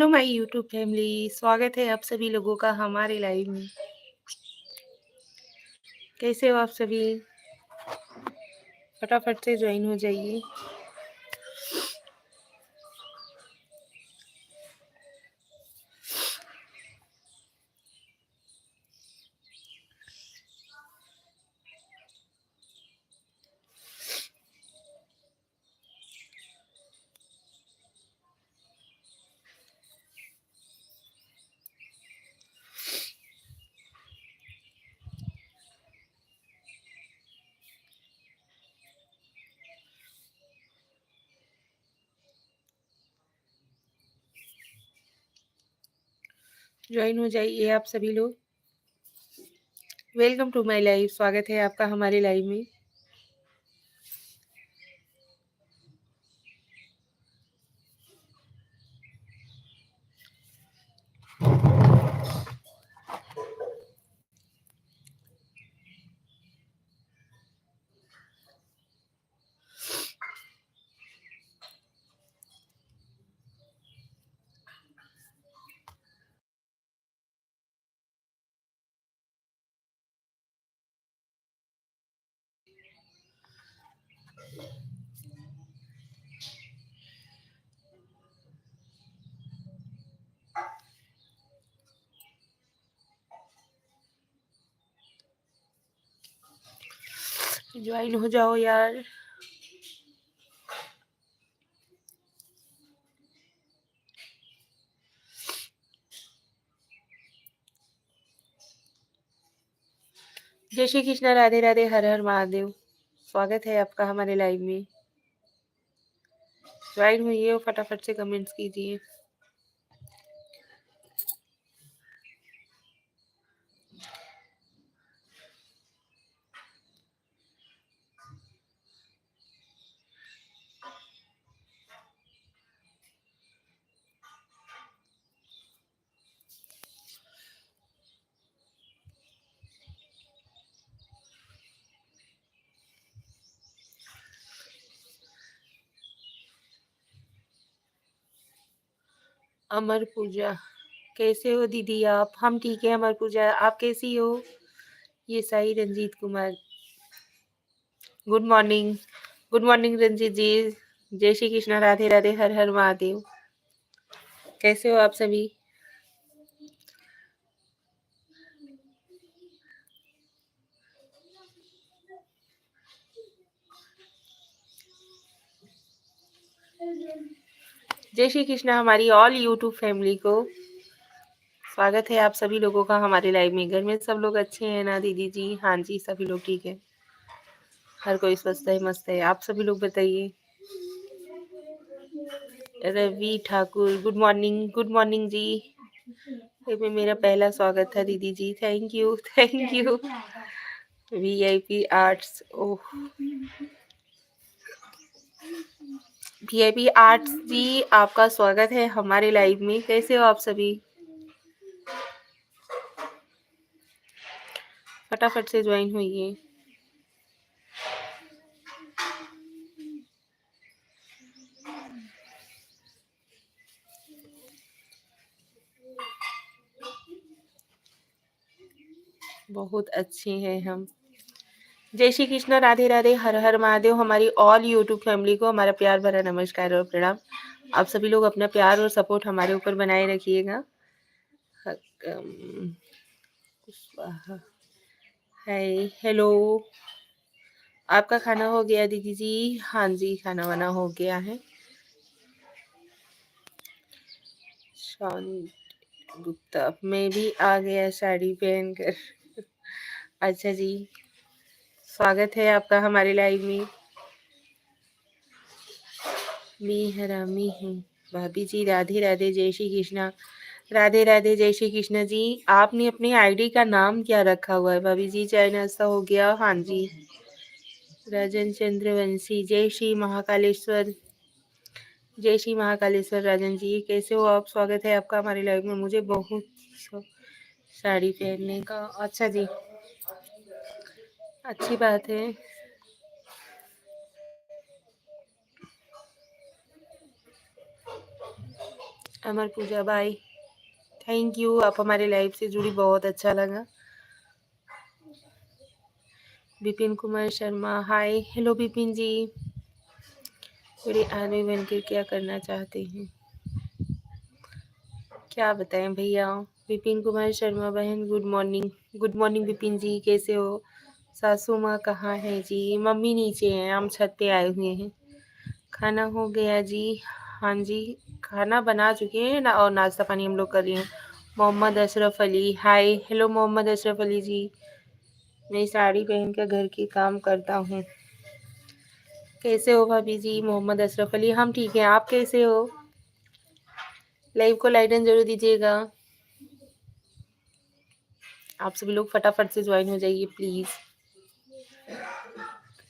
Hello my YouTube family, स्वागत है आप सभी लोगों का हमारे लाइव में। कैसे हो आप सभी? फटाफट से ज्वाइन हो जाइए। ज्वाइन हो जाइए आप सभी लोग। वेलकम टू माय लाइव, स्वागत है आपका हमारे लाइव में। ज्वाइन हो जाओ यार। जय श्री कृष्णा, राधे राधे, हर हर महादेव। स्वागत है आपका हमारे लाइव में। ज्वाइन हुई है, फटाफट से कमेंट्स कीजिए। अमर पूजा, कैसे हो दीदी आप? हम ठीक है अमर पूजा, आप कैसी हो? ये Sai Ranjeet Kumar, good morning. Good morning Ranjeet ji. जय श्री कृष्णा, राधे राधे, हर हर महादेव। कैसे हो आप सभी? जय श्री कृष्णा हमारी ऑल यूट्यूब फैमिली को। स्वागत है आप सभी लोगों का हमारे लाइव में। घर में सब लोग अच्छे हैं ना दीदी जी? हाँ जी, सभी लोग ठीक है। हर कोई स्वस्थ है, मस्त है। आप सभी लोग बताइए। Ravi Thakur, good morning. Good morning ji. में मेरा पहला स्वागत था दीदी जी। Thank you, thank you. VIP Arts, oh VIP Arts ji, आपका स्वागत है हमारे लाइव में। कैसे हो आप सभी? फटाफट से ज्वाइन होइए। बहुत अच्छे हैं हम। जय श्री कृष्ण, राधे राधे, हर हर महादेव। हमारी ऑल यूट्यूब फैमिली को हमारा प्यार भरा नमस्कार और प्रणाम। आप सभी लोग अपना प्यार और सपोर्ट हमारे ऊपर बनाए रखिएगा। हाय, हेलो। आपका खाना हो गया दीदी जी? हाँ जी, खाना वाना हो गया है। शांत गुप्ता, मैं भी आ गया साड़ी पहन कर। अच्छा जी, स्वागत है आपका हमारे लाइव में। मैं हरामी हूँ। भाभी जी राधे राधे, जय श्री कृष्णा। राधे राधे, जय श्री कृष्ण जी। आपने अपनी आईडी का नाम क्या रखा हुआ है भाभी जी? चाय नाश्ता हो गया? हाँ जी। राजन चंद्रवंशी, जय श्री महाकालेश्वर। जय श्री महाकालेश्वर राजन जी, कैसे हो आप? स्वागत है आपका हमारे लाइव में। मुझे बहुत साड़ी पहनने का। अच्छा जी, अच्छी बात है। अमर पूजा बाय, थैंक यू, आप हमारे लाइव से जुड़ी, बहुत अच्छा लगा। विपिन कुमार शर्मा हाय, हेलो विपिन जी, बड़े आदमी बनकर क्या करना चाहते हैं, क्या बताएं भैया। विपिन कुमार शर्मा बहन गुड मॉर्निंग विपिन जी, कैसे हो। सासू माँ कहाँ है जी, मम्मी नीचे हैं, हम छत पे आए हुए हैं। खाना हो गया जी, हाँ जी, खाना बना चुके हैं ना, और नाश्ता पानी हम लोग कर रहे हैं। मोहम्मद अशरफ अली हाय, हेलो मोहम्मद अशरफ अली जी, मैं साड़ी पहन कर घर के काम करता हूँ। कैसे हो भाभी जी। मोहम्मद अशरफ अली, हम ठीक हैं, आप कैसे हो। लाइव को लाइटन जरूर दीजिएगा। आप सभी लोग फटाफट से ज्वाइन हो जाइए प्लीज।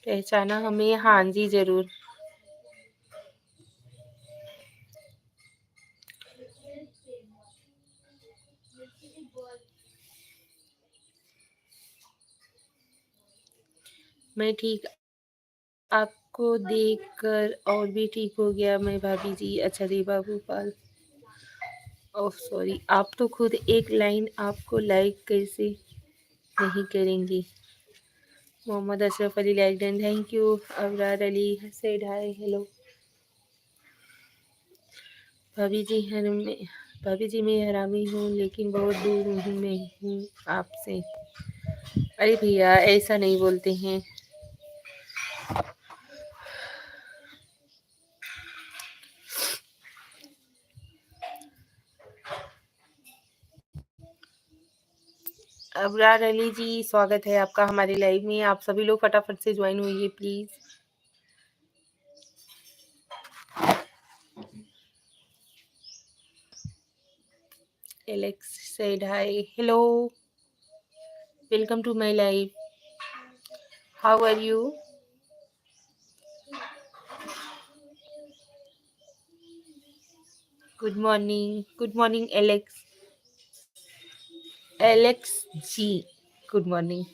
पहचाना हमें, हाँ जी जरूर। मैं ठीक, आपको देखकर और भी ठीक हो गया मैं भाभी जी। अच्छा जी बाबू पाल, ओह सॉरी, आप तो खुद एक लाइन आपको लाइक कैसे नहीं करेंगी। Mohammad Ashraf Ali like done, thank you. Abrar Ali said hi, hello भाभी जी। भाभी जी मैं हरामी हूँ लेकिन बहुत दूर हूँ मैं हूँ आपसे। अरे भैया ऐसा नहीं बोलते हैं। अबरार अली जी स्वागत है आपका हमारे लाइव में, आप सभी लोग फटाफट से ज्वाइन होइए please. Alex said hi, hello, welcome to my live, how are you. Good morning Alex ji, good morning.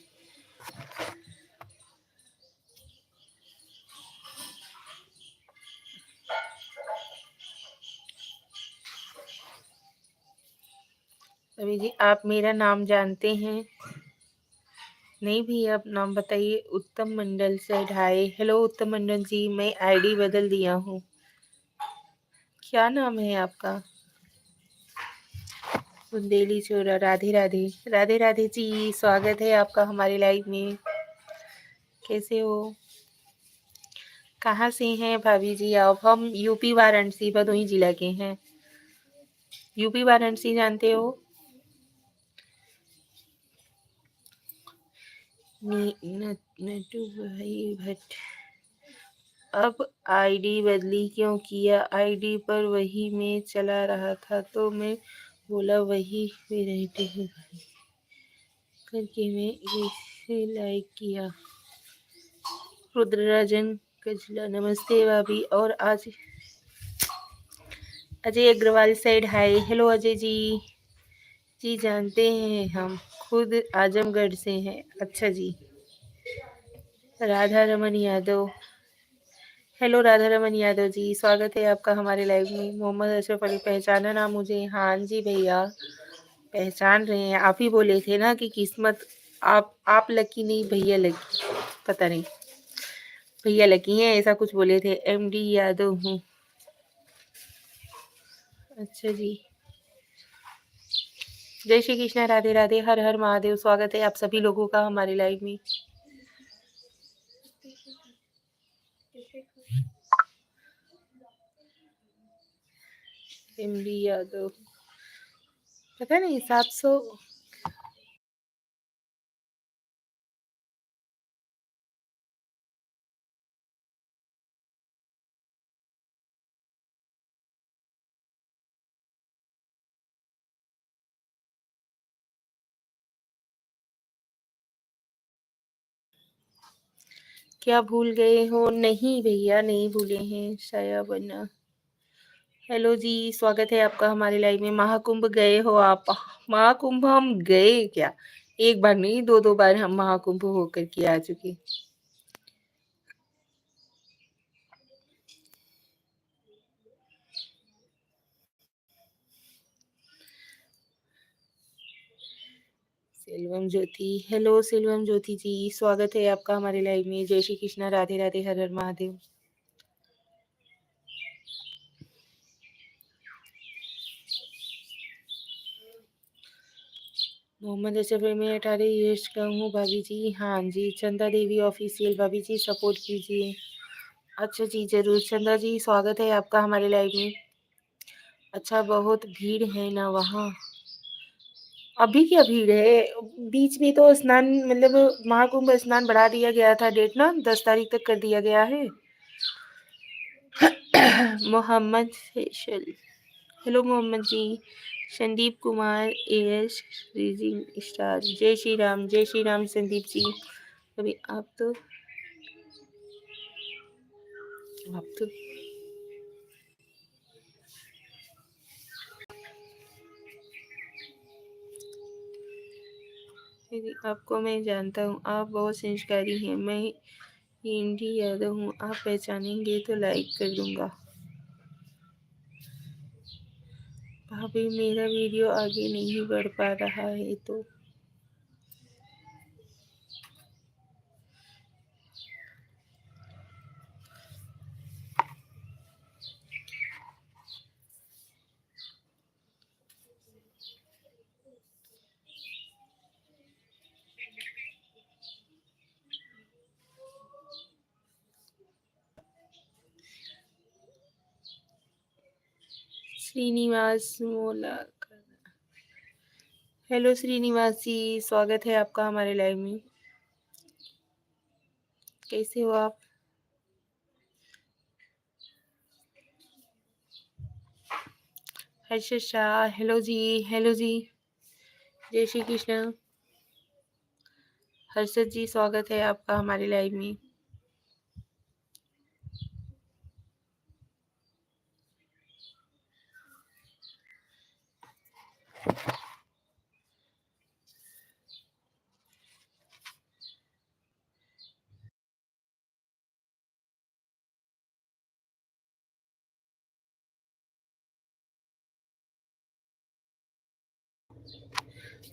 अभी जी आप मेरा नाम जानते हैं। नहीं भी, आप नाम बताइए। उत्तम मंडल सेड हाय, हेलो उत्तम मंडल जी, मैं आईडी बदल दिया हूँ। क्या नाम है आपका। बुंदेली चोरा, राधे राधे, राधे राधे जी, स्वागत है आपका हमारे लाइव में। कैसे हो, कहाँ से हैं भाभी जी आप। हम यूपी वाराणसी भदोही जिला के हैं। यूपी वाराणसी जानते हो। नटू भाई भट्ट, अब आईडी बदली क्यों किया। आईडी पर वही मैं चला रहा था तो मैं बोला वही पे रहते हैं करके मैं इसे लाइक किया। रुद्रराजन कजला नमस्ते भाभी। और आज Ajay Agarwal side hi, hello Ajay ji. जी जानते हैं, हम खुद आजमगढ़ से हैं। अच्छा जी। राधा रमन यादव, हेलो राधा रमन यादव जी, स्वागत है आपका हमारे लाइव में। मोहम्मद अशरफ अली, पहचाना ना मुझे। हाँ जी भैया पहचान रहे हैं, आप ही बोले थे ना कि किस्मत, आप लकी नहीं भैया लकी, पता नहीं भैया लकी हैं ऐसा कुछ बोले थे। एमडी यादव हूँ। अच्छा जी, जय श्री कृष्णा, राधे राधे, हर हर महादेव। स्वागत है आप सभी लोगों का हमारे लाइव में। एमडी यादव, पता नहीं 700। क्या भूल गए हो। नहीं भैया नहीं भूले हैं, शाया बना। हेलो जी, स्वागत है आपका हमारे लाइव में। महाकुंभ गए हो आप। महाकुंभ हम गए क्या, एक बार नहीं दो दो बार हम महाकुंभ होकर के आ चुके। सेल्वम ज्योति, हेलो सेल्वम ज्योति जी, स्वागत है आपका हमारे लाइव में। जय श्री कृष्णा, राधे राधे, हर हर महादेव। मोहम्मद अशरफ मैं 18 ईयर्स का हूँ भाभी जी। हाँ जी, चंदा देवी ऑफिशियल भाभी जी सपोर्ट कीजिए। अच्छा जी, जरूर चंदा जी, स्वागत है आपका हमारे लाइव में। अच्छा, बहुत भीड़ है ना वहाँ? अभी क्या भीड़ है? बीच में तो स्नान मतलब महाकुंभ स्नान बढ़ा दिया गया था, डेट ना 10 तारीख तक कर दिया गया है। मोहम्मद फैसल, हेलो मोहम्मद जी। संदीप कुमार एस रीजिंग स्टार, जय श्री राम संदीप जी। अभी आप तो दीदी, आपको मैं जानता हूँ, आप बहुत संस्कारी हैं। मैं हिंदी यादव हूँ, आप पहचानेंगे तो लाइक कर दूंगा। भाभी मेरा वीडियो आगे नहीं बढ़ पा रहा है तो श्रीनिवास मोला। हेलो श्रीनिवास जी, स्वागत है आपका हमारे लाइव में। कैसे हो आप? हर्षद शाह, हेलो जी। हेलो जी, जय श्री कृष्ण। हर्षद जी, स्वागत है आपका हमारे लाइव में।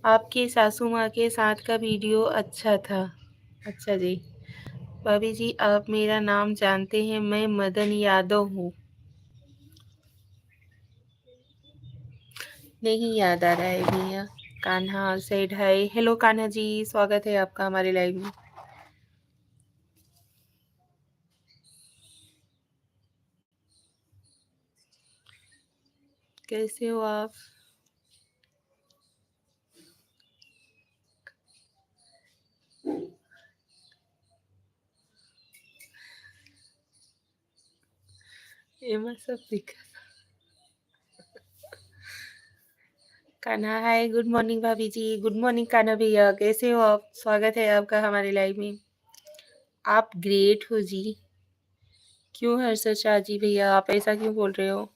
आपके सासू माँ के साथ का वीडियो अच्छा था। अच्छा जी, भाभी जी आप मेरा नाम जानते हैं, मैं मदन यादव हूँ। नहीं याद आ रहा है भैया। Kanha said hi, hello Kanha ji, स्वागत है आपका हमारे लाइव में। कैसे हो आप? एमा सब दिक्कत। कान्हा हाय, गुड मॉर्निंग भाभी जी। गुड मॉर्निंग कान्हा भैया, कैसे हो आप? स्वागत है आपका हमारे लाइव में। आप ग्रेट हो जी। क्यों हर्षद शाह जी भैया, आप ऐसा क्यों बोल रहे हो?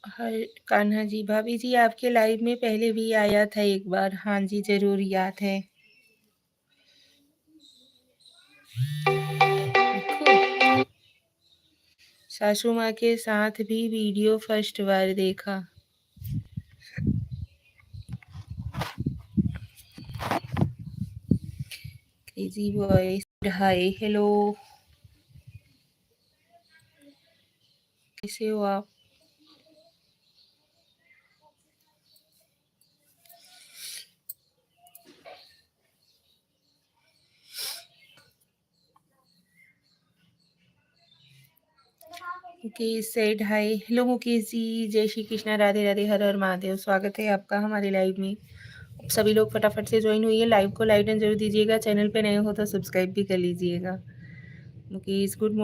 हर कान्हा जी, भाभी जी आपके लाइव में पहले भी आया था एक बार। हाँ जी, जरूर याद है। देखो, सासू माँ के साथ भी वीडियो फर्स्ट बार देखा। क्रेजी बॉय हाय, हेलो, कैसे हो आप? Mukesh said hi, hello Mukesh ji, जय श्री कृष्णा, राधे राधे, हर हर महादेव। स्वागत है आपका हमारे लाइव में। सभी लोग फटाफट से ज्वाइन हुई है, लाइव को लाइक एंड जरूर दीजिएगा, चैनल पे नए हो तो सब्सक्राइब भी कर लीजिएगा। मुकेश गुड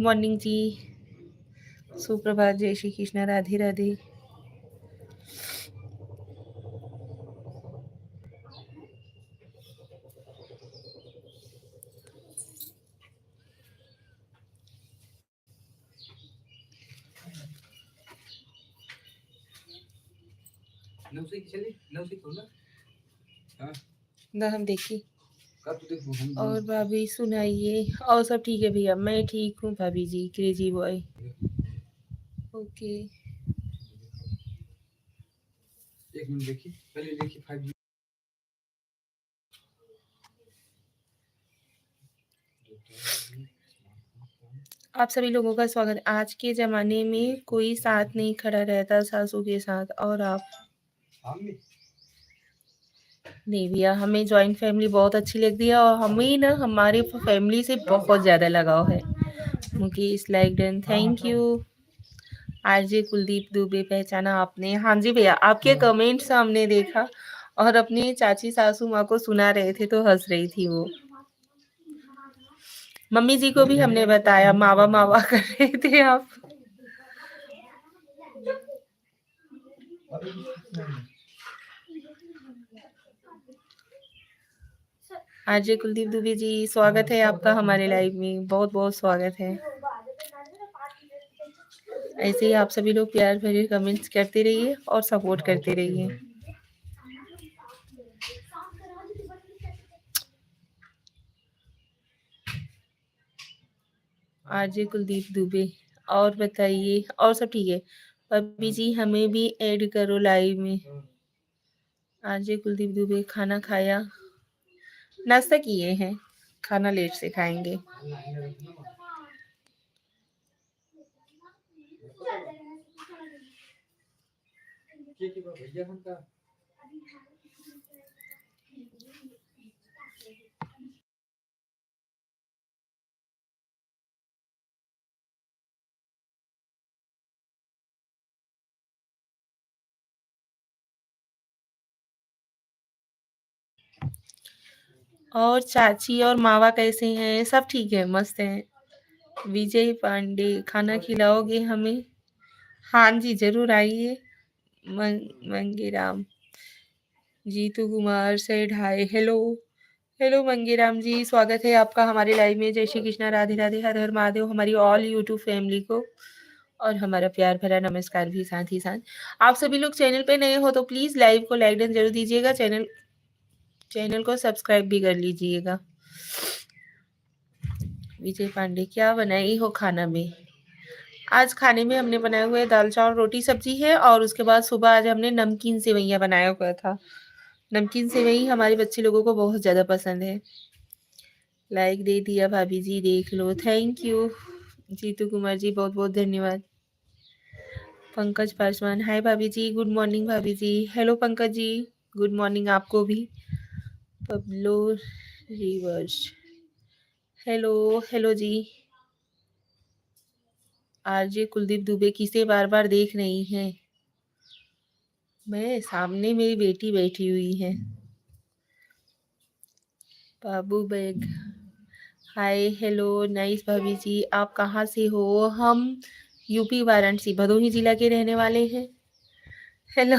मॉर्निंग जी, सुप्रभात, जय श्री कृष्ण, राधे राधे। ना हम देखिए और भाभी सुनाइए। और सब ठीक है भैया, मैं ठीक हूँ भाभी जी, क्रेजी बॉय। ओके, एक मिनट देखिए, पहले देखिए 5G। आप सभी लोगों का स्वागत। आज के ज़माने में कोई साथ नहीं खड़ा रहता सासू के साथ, और आप? नहीं भैया, हमें जॉइंट फैमिली बहुत अच्छी लगती है और हमें ना हमारे फैमिली से बहुत ज़्यादा लगाव है। Mukesh like done, thank you. RJ Kuldeep Dubey पहचाना आपने? हाँ जी भैया, आपके कमेंट्स हमने देखा और अपनी चाची सासू माँ को सुना रहे थे तो हंस रही थी वो। मम्मी जी को भी हमने बताया, मावा मावा कर रहे थे आप। आरजे कुलदीप दुबे जी, स्वागत है आपका हमारे लाइव में, बहुत बहुत स्वागत है। ऐसे ही आप सभी लोग प्यार भरे कमेंट्स करते रहिए और सपोर्ट करते रहिए। आरजे कुलदीप दुबे, और बताइए, और सब ठीक है? पप्पी जी हमें भी ऐड करो लाइव में। आरजे कुलदीप दुबे, खाना खाया? नाश्ता किए हैं, खाना लेट से खाएंगे। और चाची और मावा कैसे हैं? सब ठीक है, मस्त हैं। विजय पांडे, खाना खिलाओगे हमें? हाँ जी, जरूर आइए। Mangeram, Jitu Kumar said hi, hello hello Mangeram ji, स्वागत है आपका हमारे लाइव में। जय श्री कृष्णा, राधे राधे, हर हर महादेव हमारी ऑल यूट्यूब फैमिली को, और हमारा प्यार भरा नमस्कार भी साथ ही साथ। आप सभी लोग चैनल पे नए हो तो प्लीज लाइव को लाइक जरूर दीजिएगा, चैनल को सब्सक्राइब भी कर लीजिएगा। विजय पांडे, क्या बनाई हो खाना में? आज खाने में हमने बनाए हुए दाल चावल रोटी सब्जी है, और उसके बाद सुबह आज हमने नमकीन सेवइयां बनाया हुआ था। नमकीन सेवई हमारे बच्चे लोगों को बहुत ज़्यादा पसंद है। लाइक दे दिया भाभी जी, देख लो, थैंक यू। जीतू कुमार जी, बहुत बहुत धन्यवाद। पंकज पासवान, हाय भाभी जी, गुड मॉर्निंग भाभी जी। Hello Pankaj ji, good morning आपको भी। पब्लो रिवर्स, हेलो हेलो जी। आरजे कुलदीप दुबे, किसे बार बार देख रही हैं? मैं सामने मेरी बेटी बैठी हुई है। बाबू बैग, हाय हेलो नाइस भाभी जी, आप कहाँ से हो? हम यूपी वाराणसी भदोही जिला के रहने वाले हैं। हेलो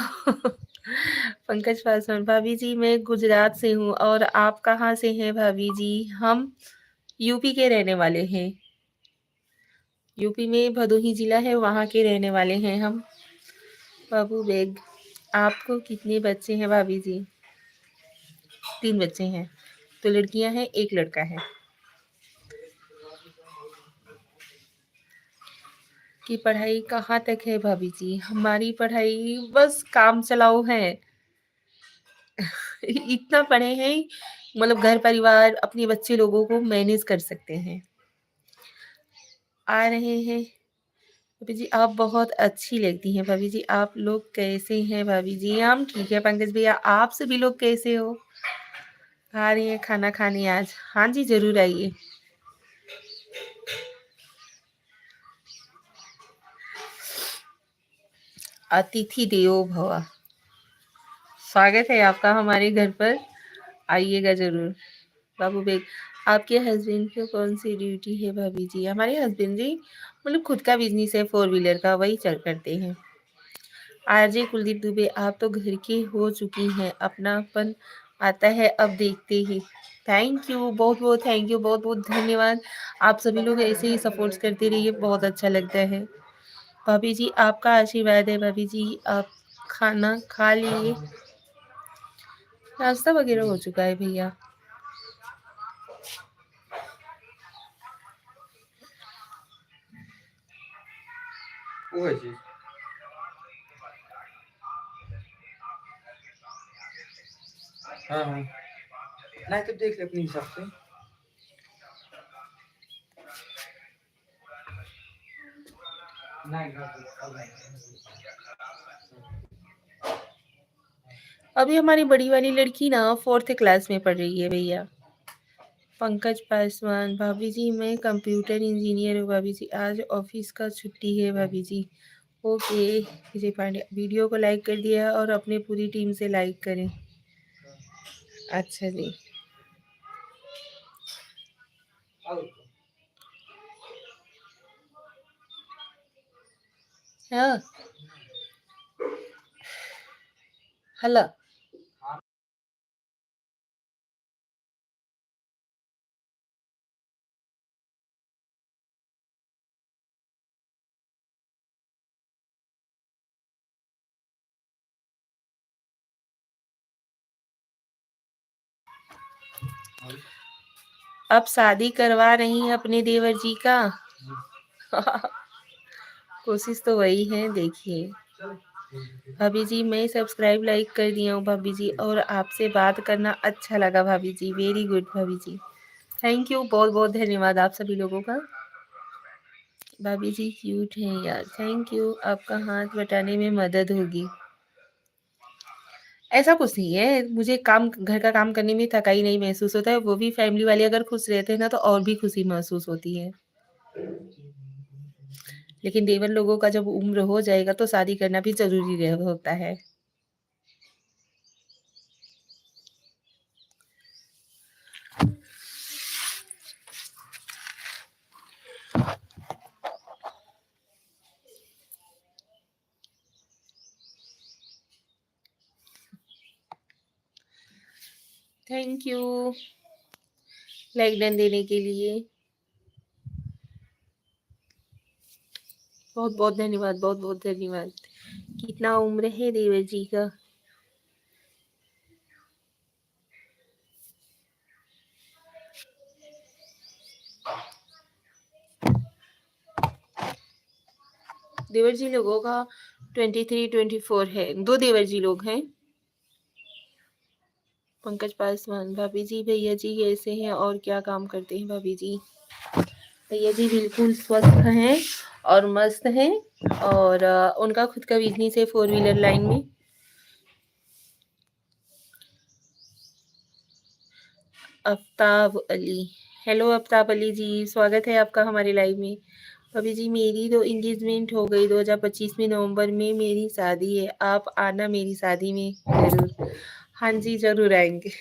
पंकज पासवान, भाभी जी मैं गुजरात से हूँ, और आप कहाँ से हैं भाभी जी? हम यूपी के रहने वाले हैं। यूपी में भदोही जिला है, वहाँ के रहने वाले हैं हम। बाबू बेग, आपको कितने बच्चे हैं भाभी जी? 3 बच्चे हैं, 2 लड़कियां हैं, 1 लड़का है। की पढ़ाई कहाँ तक है भाभी जी? हमारी पढ़ाई बस काम चलाओ है। इतना पढ़े हैं, मतलब घर परिवार अपने बच्चे लोगों को मैनेज कर सकते हैं। आ रहे हैं भाभी जी, आप बहुत अच्छी लगती हैं भाभी जी। आप लोग कैसे हैं भाभी जी? हम ठीक है पंकज भैया, आप सभी लोग कैसे हो? आ रही हैं खाना खाने आज? हाँ जी, जरूर आइए। अतिथि देवो भव, स्वागत है आपका हमारे घर पर, आइएगा ज़रूर। बाबू बेग, आपके हस्बैंड को कौन सी ड्यूटी है भाभी जी? हमारे हस्बैंड जी मतलब खुद का बिजनेस है 4 व्हीलर का, वही चल करते हैं। आरजे कुलदीप दुबे, आप तो घर की हो चुकी हैं, अपनापन आता है अब देखते ही। थैंक यू, बहुत बहुत थैंक यू, बहुत बहुत धन्यवाद। आप सभी लोग ऐसे ही सपोर्ट्स करते रहिए, बहुत अच्छा लगता है। भाभी जी आपका आशीर्वाद है भाभी जी, आप खाना खा लिए? नाश्ता वगैरह हो चुका है भैया। वो है चीज। हाँ हाँ, नहीं तो देख ले अपने हिसाब से। अभी हमारी बड़ी वाली लड़की ना 4th क्लास में पढ़ रही है भैया। पंकज पासवान, भाभी जी मैं कंप्यूटर इंजीनियर हूँ भाभी जी, आज ऑफिस का छुट्टी है भाभी जी। ओके विजय पांडे, वीडियो को लाइक कर दिया और अपने पूरी टीम से लाइक करें। अच्छा जी। हाँ हला अब शादी करवा रही हैं अपने देवर जी का। कोशिश तो वही है, देखिए। भाभी जी मैं सब्सक्राइब लाइक कर दिया हूँ भाभी जी, और आपसे बात करना अच्छा लगा भाभी जी, वेरी गुड भाभी जी। थैंक यू, बहुत बहुत धन्यवाद आप सभी लोगों का। भाभी जी क्यूट हैं यार, थैंक यू, आपका हाथ बटाने में मदद होगी। ऐसा कुछ नहीं है, मुझे काम घर का काम करने में थकाई नहीं महसूस होता है, वो भी फैमिली वाले अगर खुश रहते हैं ना तो और भी खुशी महसूस होती है। लेकिन देवर लोगों का जब उम्र हो जाएगा तो शादी करना भी ज़रूरी रह होता है। थैंक यू लाइक डन देने के लिए, बहुत बहुत धन्यवाद, बहुत बहुत धन्यवाद। कितना उम्र है देवर जी का? देवर जी लोगों का 23 24 है, 2 देवर जी लोग हैं। पंकज पासवान, भाभी जी भैया जी कैसे हैं और क्या काम करते हैं भाभी जी? भैया जी बिल्कुल स्वस्थ हैं और मस्त हैं, और उनका खुद का बिजनेस है 4 व्हीलर लाइन में। आफ्ताब अली, हेलो आफ्ताब अली जी, स्वागत है आपका हमारे लाइव में। भाभी जी मेरी तो इंगेजमेंट हो गई 2025 में, नवंबर में मेरी शादी है, आप आना मेरी शादी में ज़रूर। हाँ जी ज़रूर आएंगे।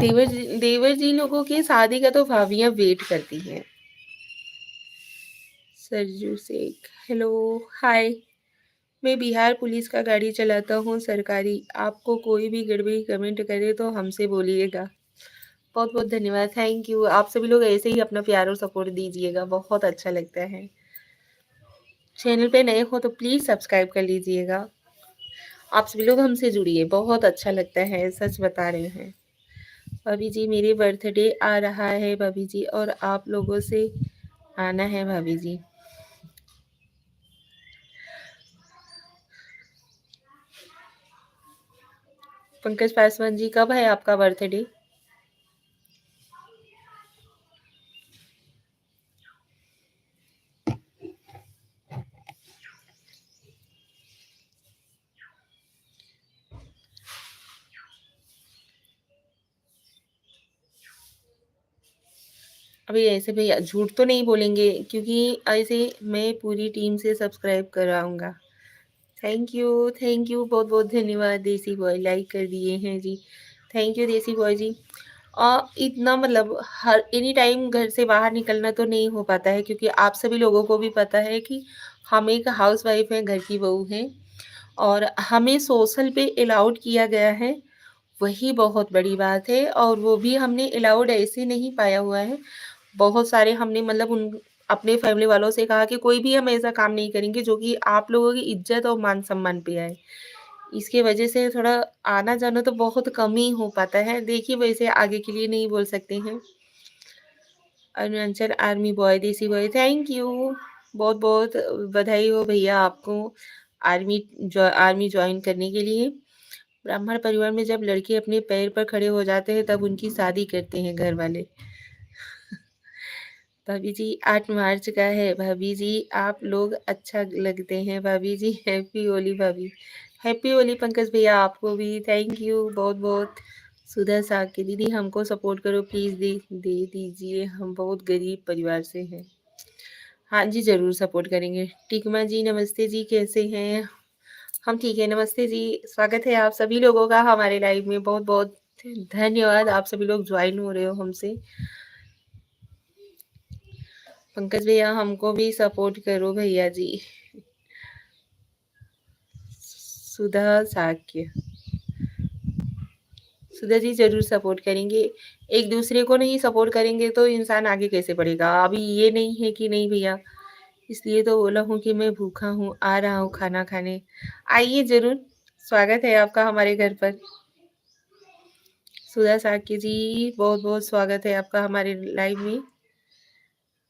देवर जी लोगों के शादी का तो भाभियाँ वेट करती हैं। सरजू शेख, हेलो हाय, मैं बिहार पुलिस का गाड़ी चलाता हूँ सरकारी, आपको कोई भी गड़बड़ी कमेंट करे तो हमसे बोलिएगा। बहुत बहुत धन्यवाद, थैंक यू। आप सभी लोग ऐसे ही अपना प्यार और सपोर्ट दीजिएगा, बहुत अच्छा लगता है। चैनल पे नए हो तो प्लीज़ सब्सक्राइब कर लीजिएगा। आप सभी लोग हमसे जुड़िए, बहुत अच्छा लगता है, सच बता रहे हैं। भाभी जी मेरे बर्थडे आ रहा है भाभी जी, और आप लोगों से आना है भाभी जी। पंकज पासवान जी कब है आपका बर्थडे? अभी ऐसे भैया झूठ तो नहीं बोलेंगे, क्योंकि ऐसे मैं पूरी टीम से सब्सक्राइब कराऊँगा। थैंक यू, बहुत-बहुत धन्यवाद देसी बॉय, लाइक कर दिए हैं जी। थैंक यू देसी बॉय जी। इतना मतलब हर एनी टाइम घर से बाहर निकलना तो नहीं हो पाता है, क्योंकि आप सभी लोगों को भी पता है कि हम एक हाउसवाइफ़ हैं, घर की बहू हैं और हमें सोशल पे अलाउड किया गया है, वही बहुत बड़ी बात है और वो भी हमने अलाउड ऐसे नहीं पाया हुआ है। बहुत सारे हमने मतलब उन अपने फैमिली वालों से कहा कि कोई भी हम ऐसा काम नहीं करेंगे जो कि आप लोगों की इज़्ज़त और मान-सम्मान पे आए। इसकी वजह से थोड़ा आना-जाना तो बहुत कम ही हो पाता है। देखिए वैसे आगे के लिए नहीं बोल सकते हैं। अरुणाचल आर्मी बॉय, देसी बॉय, थैंक यू। बहुत-बहुत बधाई हो भैया आपको आर्मी जॉइन करने के लिए। ब्राह्मण परिवार में जब लड़के अपने पैर पर खड़े हो जाते हैं तब उनकी शादी करते हैं घर वाले। भाभी जी 8 मार्च का है। भाभी जी आप लोग अच्छा लगते हैं भाभी जी। हैप्पी होली भाभी। हैप्पी होली पंकज भैया आपको भी थैंक यू बहुत-बहुत। सुधा साग दीदी हमको सपोर्ट करो प्लीज़ दे दीजिए, हम बहुत गरीब परिवार से हैं। हाँ जी, ज़रूर सपोर्ट करेंगे। टिकमा जी नमस्ते जी, कैसे हैं? हम ठीक है, नमस्ते जी। स्वागत है आप सभी लोगों का हमारे लाइव में। बहुत-बहुत धन्यवाद आप सभी लोग जॉइन हो रहे हो हमसे। पंकज भैया हमको भी सपोर्ट करो भैया जी। सुधा साक्य, सुधा जी ज़रूर सपोर्ट करेंगे। एक दूसरे को नहीं सपोर्ट करेंगे तो इंसान आगे कैसे बढ़ेगा? अभी ये नहीं है कि नहीं भैया, इसलिए तो बोला हूँ कि मैं भूखा हूँ, आ रहा हूँ खाना खाने। आइए ज़रूर, स्वागत है आपका हमारे घर पर। सुधा साक्य जी बहुत-बहुत स्वागत है आपका हमारे लाइव में।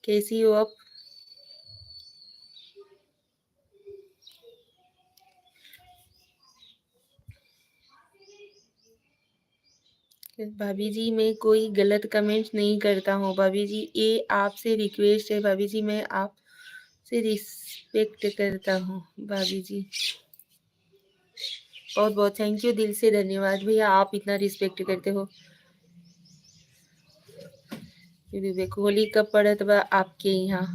कैसी हो आप? भाभी जी मैं कोई गलत कमेंट नहीं करता हूँ भाभी जी, ये आपसे रिक्वेस्ट है भाभी जी, मैं आपसे रिस्पेक्ट करता हूँ भाभी जी। बहुत बहुत थैंक यू, दिल से धन्यवाद भैया आप इतना रिस्पेक्ट करते हो। विवेक होली कब पड़त बा आपके यहाँ?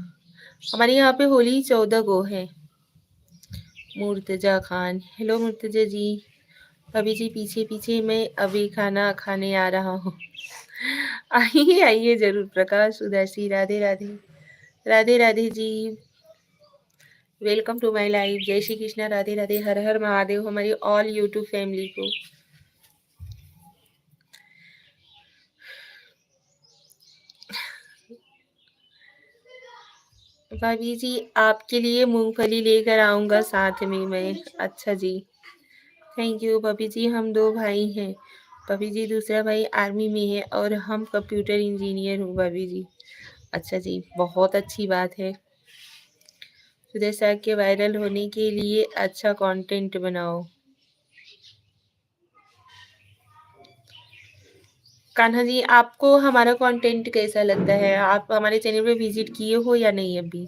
हमारे यहाँ पे होली 14 को है। मुर्तजा खान, हेलो मुर्तजा जी। भाभी जी पीछे पीछे मैं अभी खाना खाने आ रहा हूँ। आइए आइए जरूर। प्रकाश उदासी, Radhe Radhe. Radhe Radhe ji, welcome to my life. जय श्री कृष्णा, राधे राधे, हर हर महादेव हमारी ऑल यूट्यूब फैमिली को। भाभी जी आपके लिए मूंगफली लेकर आऊंगा साथ में मैं। अच्छा जी, थैंक यू भाभी जी। हम दो भाई हैं भाभी जी, दूसरा भाई आर्मी में है और हम कंप्यूटर इंजीनियर हूँ भाभी जी। अच्छा जी, बहुत अच्छी बात है। सुधीर साहब के वायरल होने के लिए अच्छा कंटेंट बनाओ। कान्हा जी आपको हमारा कंटेंट कैसा लगता है? आप हमारे चैनल पे विजिट किए हो या नहीं अभी?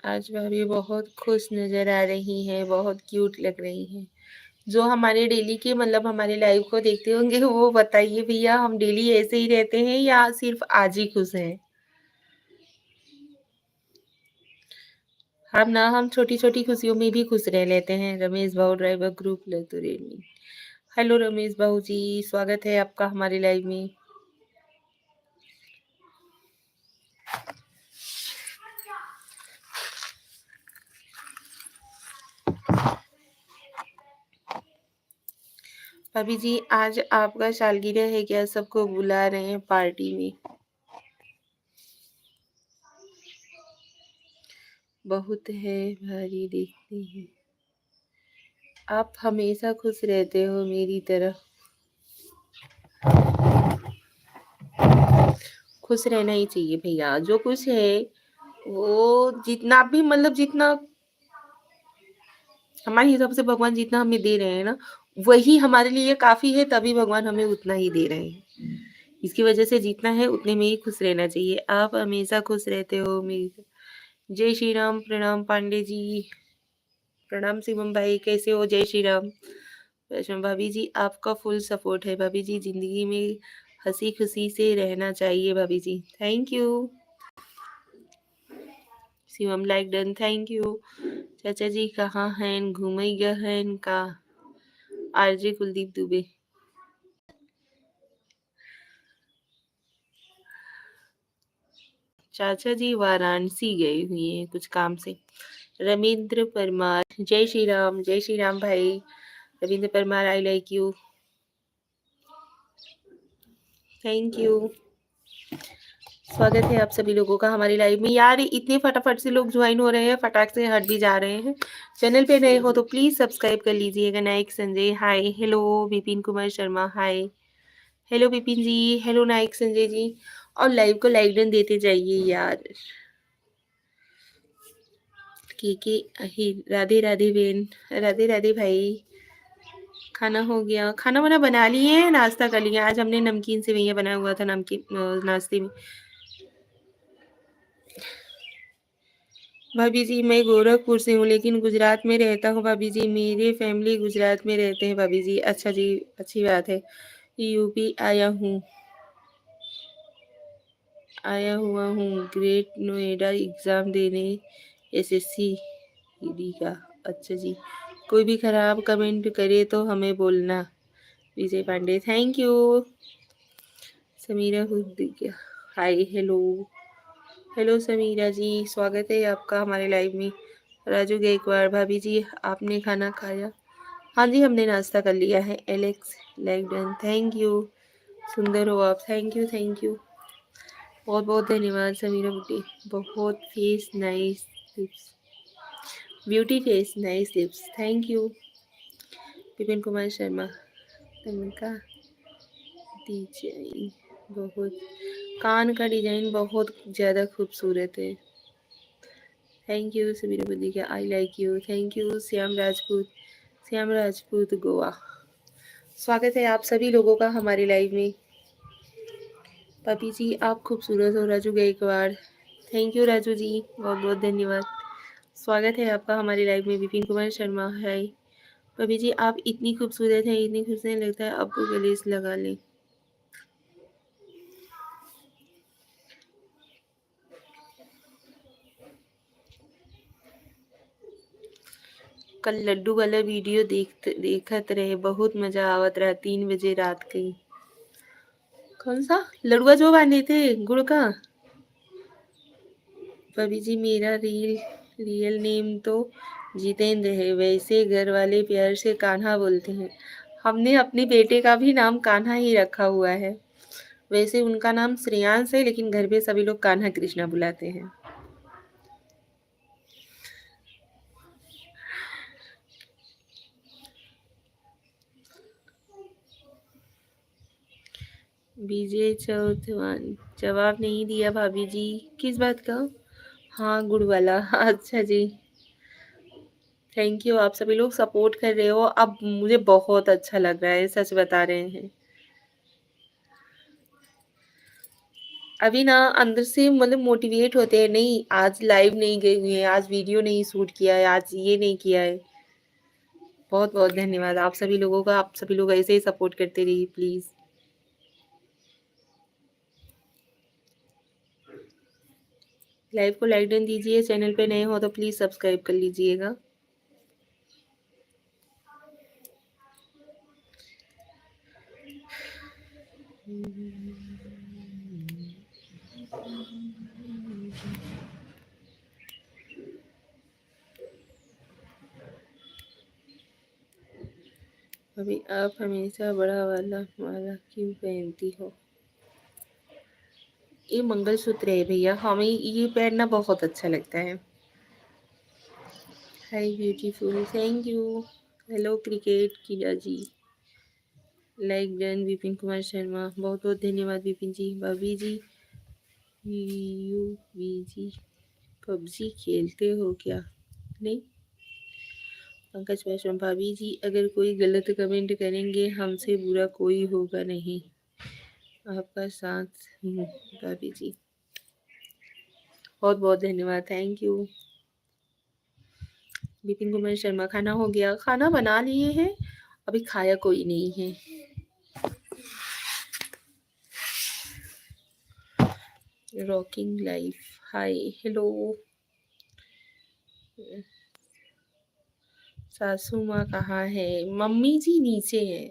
आज भाभी बहुत खुश नज़र आ रही हैं, बहुत क्यूट लग रही हैं। जो हमारे डेली के मतलब हमारे लाइव को देखते होंगे वो बताइए भैया, हम डेली ऐसे ही रहते हैं या सिर्फ आज ही खुश हैं? हम छोटी-छोटी खुशियों में भी खुश रह लेते हैं। रमेश भाऊ ड्राइवर ग्रुप लतुरेनी। हेलो रमेश भाऊ जी, स्वागत है आपका हमारे लाइव में। भाभी जी आज आपका सालगिरह है क्या? सबको बुला रहे हैं पार्टी में। बहुत है भारी देखते हैं। आप हमेशा खुश रहते हो मेरी तरह। खुश रहना ही चाहिए भैया। जो कुछ है वो जितना भी मतलब जितना हमारे हिसाब से भगवान जितना हमें दे रहे हैं ना, वही हमारे लिए काफ़ी है, तभी भगवान हमें उतना ही दे रहे हैं। इसकी वजह से जीतना है उतने में ही खुश रहना चाहिए। आप हमेशा खुश रहते हो मेरी। जय श्री राम। प्रणाम पांडे जी। प्रणाम शिवम भाई, कैसे हो? जय श्री राम। वैष्णव भाभी जी, आपका फुल सपोर्ट है भाभी जी। जिंदगी में हंसी खुशी से रहना चाहिए भाभी जी। Thank you Shivam. Like done, thank you. चाचा जी कहाँ हैं? घूमई गए हैं का? आरजे कुलदीप दुबे। चाचा जी वाराणसी गए हुए हैं कुछ काम से। रविंद्र परमार, जय श्री राम भाई। Ravindra Parmar, I like you, thank you. स्वागत है आप सभी लोगों का हमारी लाइव में। यार इतने फटाफट से लोग ज्वाइन हो रहे हैं, फटाक से हट भी जा रहे हैं। चैनल पे नए हो तो प्लीज सब्सक्राइब कर लीजिएगा। नायक संजय, हाय। हेलो विपिन कुमार शर्मा, हाय। हेलो विपिन जी, हेलो नायक संजय जी। और लाइव को लाइक डन देते जाइए यार। के राधे राधे बेन, राधे राधे भाई। खाना हो गया? खाना वाना बना लिए, नाश्ता कर लिया। आज हमने नमकीन सेवइयां बनाया हुआ था नमकीन नाश्ते में। भाभी जी मैं गोरखपुर से हूँ लेकिन गुजरात में रहता हूँ भाभी जी। मेरे फैमिली गुजरात में रहते हैं भाभी जी। अच्छा जी, अच्छी बात है। यूपी आया हुआ हूँ ग्रेट नोएडा एग्ज़ाम देने, एसएससी ईडी का। अच्छा जी, कोई भी खराब कमेंट करे तो हमें बोलना। Vijay Pandey, thank you. Sameera Huddiya, hi. Hello hello Sameera ji, स्वागत है आपका हमारे लाइव में। राजू गायकवाड़, भाभी जी आपने खाना खाया? हाँ जी, हमने नाश्ता कर लिया है। Alex Lagdon, thank you. सुंदर हो आप, थैंक यू थैंक यू। बहुत बहुत धन्यवाद समीरा बुटी। बहुत face nice lips, beauty face nice lips, thank you. Vipin Kumar Sharma, तनका डिजाइन बहुत, कान का डिजाइन बहुत ज़्यादा खूबसूरत है। थैंक यू समीरा बुद्धि का, I like you, thank you. Shyam Rajput Goa, स्वागत है आप सभी लोगों का हमारे लाइव में। पपी जी आप खूबसूरत हो। राजू गायकवाड़, थैंक यू राजू जी, बहुत बहुत धन्यवाद। स्वागत है आपका हमारे लाइव में। विपिन कुमार शर्मा, हाय। पपी जी आप इतनी खूबसूरत हैं, इतनी खूबसूरत लगता है आपको गलेस लगा लें। कल लड्डू वाला वीडियो देखत रहे, बहुत मजा आवत रहा। 3 बजे रात के। कौन सा लड़ुआ जो बांधे थे गुड़ का? भाभी जी मेरा रियल नेम तो जितेंद्र है, वैसे घर वाले प्यार से कान्हा बोलते हैं। हमने अपने बेटे का भी नाम कान्हा ही रखा हुआ है। वैसे उनका नाम श्रेयांश है लेकिन घर पे सभी लोग कान्हा कृष्णा बुलाते हैं। विजय चौथवान, जवाब नहीं दिया भाभी जी। किस बात का? हाँ गुड़ वाला। अच्छा जी, थैंक यू। आप सभी लोग सपोर्ट कर रहे हो, अब मुझे बहुत अच्छा लग रहा है, सच बता रहे हैं। अभी ना अंदर से मतलब मोटिवेट होते हैं, नहीं आज लाइव नहीं गए हुए हैं, आज वीडियो नहीं शूट किया है, आज ये नहीं किया है। बहुत बहुत धन्यवाद आप सभी लोगों का। आप सभी लोग ऐसे ही सपोर्ट करते रहिए प्लीज। लाइव को लाइक डन दीजिए। चैनल पे नए हो तो प्लीज सब्सक्राइब कर लीजिएगा। अभी आप हमेशा बड़ा वाला माला क्यों पहनती हो? ये मंगलसूत्र है भैया, हमें ये पहनना बहुत अच्छा लगता है। Hi beautiful, thank you. Hello cricket किला जी, लाइक डन। विपिन कुमार शर्मा, बहुत बहुत धन्यवाद विपिन जी। भाभी जी यू जी पबजी खेलते हो क्या? नहीं। पंकज वैष्णव, भाभी जी अगर कोई गलत कमेंट करेंगे हमसे बुरा कोई होगा नहीं। आपका साथ भाभी जी। बहुत-बहुत धन्यवाद, थैंक यू। विपिन कुमार शर्मा, खाना हो गया? खाना बना लिए हैं, अभी खाया कोई नहीं है। रॉकिंग लाइफ, हाय, हेलो। सासू माँ कहाँ है? मम्मी जी नीचे है।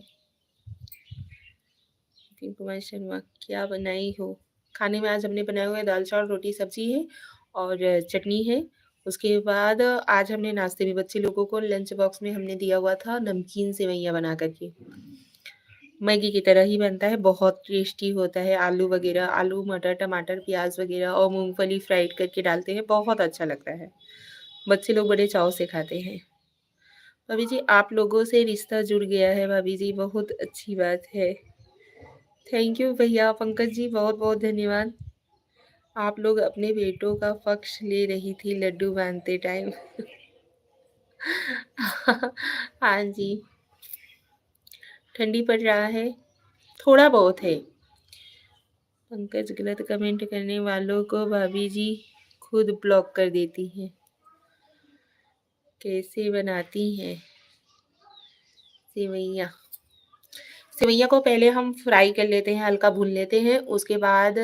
विपिन कुमार शर्मा, क्या बनाई हो? खाने में आज हमने बनाए हुए दाल चावल रोटी सब्जी है और चटनी है। उसके बाद आज हमने नाश्ते में बच्चे लोगों को लंच बॉक्स में हमने दिया हुआ था नमकीन सेवइयाँ बना करके। मैगी की तरह ही बनता है, बहुत टेस्टी होता है। आलू वगैरह, आलू मटर टमाटर प्याज वगैरह और मूंगफली फ्राइड करके डालते हैं, बहुत अच्छा लगता है। बच्चे लोग बड़े चाव से खाते हैं। भाभी जी, आप लोगों से रिश्ता जुड़ गया है भाभी जी, बहुत अच्छी बात है। थैंक यू भैया पंकज जी, बहुत बहुत धन्यवाद। आप लोग अपने बेटों का पक्ष ले रही थी लड्डू बांधते टाइम। हाँ जी, ठंडी पड़ रहा है, थोड़ा बहुत है। पंकज, गलत कमेंट करने वालों को भाभी जी खुद ब्लॉक कर देती हैं। कैसे बनाती हैं सेवइयाँ? सेवइयाँ को पहले हम फ्राई कर लेते हैं, हल्का भून लेते हैं। उसके बाद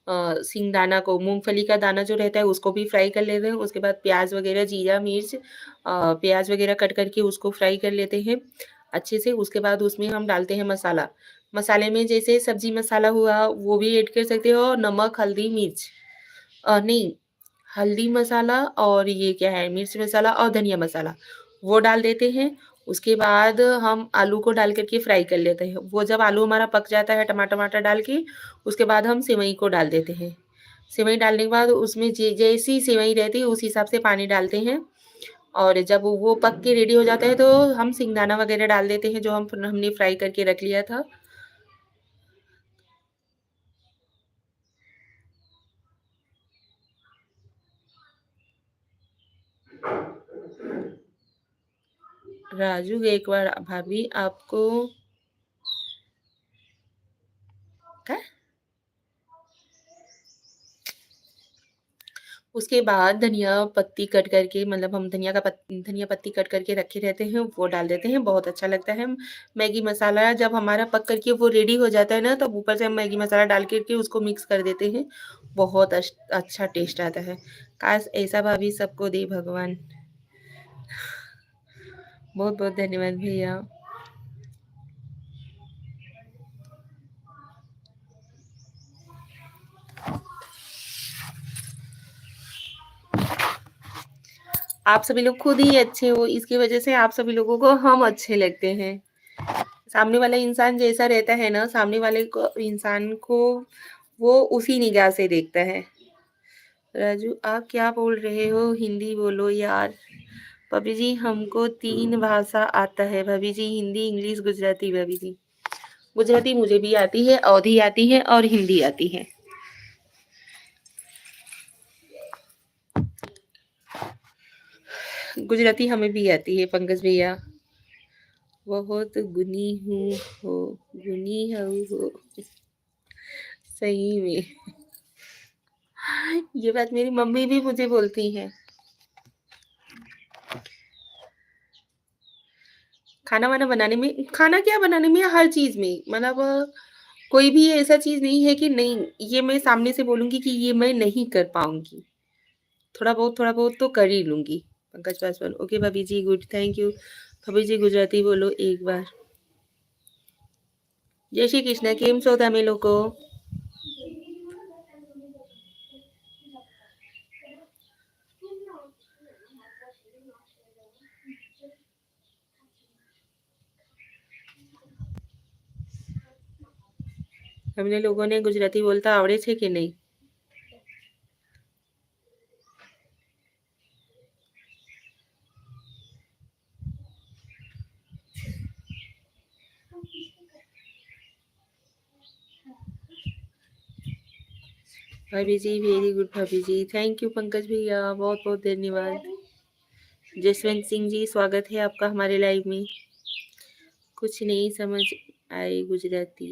सिंगदाना को, मूँगफली का दाना जो रहता है उसको भी फ्राई कर लेते हैं। उसके बाद प्याज़ वगैरह, जीरा, मिर्च, प्याज़ वगैरह कट करके उसको फ्राई कर लेते हैं अच्छे से। उसके बाद उसमें हम डालते हैं मसाला। मसाले में जैसे सब्ज़ी मसाला हुआ वो भी ऐड कर सकते हो, और नमक, हल्दी, मिर्च, नहीं, हल्दी मसाला और ये क्या है, मिर्च मसाला और धनिया मसाला, वो डाल देते हैं। उसके बाद हम आलू को डाल कर के फ्राई कर लेते हैं। वो जब आलू हमारा पक जाता है टमाटर डाल के, उसके बाद हम सेवई को डाल देते हैं। सेवई डालने के बाद उसमें जैसी सेवई रहती है उस हिसाब से पानी डालते हैं, और जब वो पक के रेडी हो जाता है तो हम सिंगदाना वगैरह डाल देते हैं जो हमने फ्राई करके रख लिया था। राजू गायकवाड़, भाभी आपको क्या? उसके बाद धनिया पत्ती कट करके, मतलब हम धनिया पत्ती कट करके रखे रहते हैं, वो डाल देते हैं, बहुत अच्छा लगता है। मैगी मसाला जब हमारा पक करके वो रेडी हो जाता है ना, तब ऊपर से हम मैगी मसाला डाल करके उसको मिक्स कर देते हैं, बहुत अच्छा टेस्ट आता है। काश ऐसा भाभी सबको दे भगवान। बहुत बहुत धन्यवाद भैया। आप सभी लोग खुद ही अच्छे हो, इसकी वजह से आप सभी लोगों को हम अच्छे लगते हैं। सामने वाला इंसान जैसा रहता है ना, सामने वाले को इंसान को वो उसी निगाह से देखता है। राजू, आप क्या बोल रहे हो? हिंदी बोलो यार। भाभी जी, हमको 3 भाषा आता है भाभी जी, हिंदी, इंग्लिश, गुजराती भाभी जी। गुजराती मुझे भी आती है, अवधी आती है और हिंदी आती है। गुजराती हमें भी आती है पंकज भैया। बहुत गुनी हूँ हो, गुनी हूँ हो, सही में। ये बात मेरी मम्मी भी मुझे बोलती है। खाना वाना बनाने में, खाना क्या बनाने में, हर चीज में, मतलब कोई भी ऐसा चीज नहीं है कि नहीं, ये मैं सामने से बोलूंगी कि ये मैं नहीं कर पाऊंगी। थोड़ा बहुत तो कर ही लूंगी। पंकज पासवान, ओके भाभी जी, गुड, थैंक यू। भाभी जी गुजराती बोलो एक बार। जय श्री कृष्ण, केम છો તમે લોકો? हमने लोगों ने गुजराती बोलता आवड़े છે કે નહીં? भाभी जी वेरी गुड भाभी जी, थैंक यू पंकज भैया, बहुत बहुत धन्यवाद। जसवंत सिंह जी, स्वागत है आपका हमारे लाइव में। कुछ नहीं समझ आए गुजराती।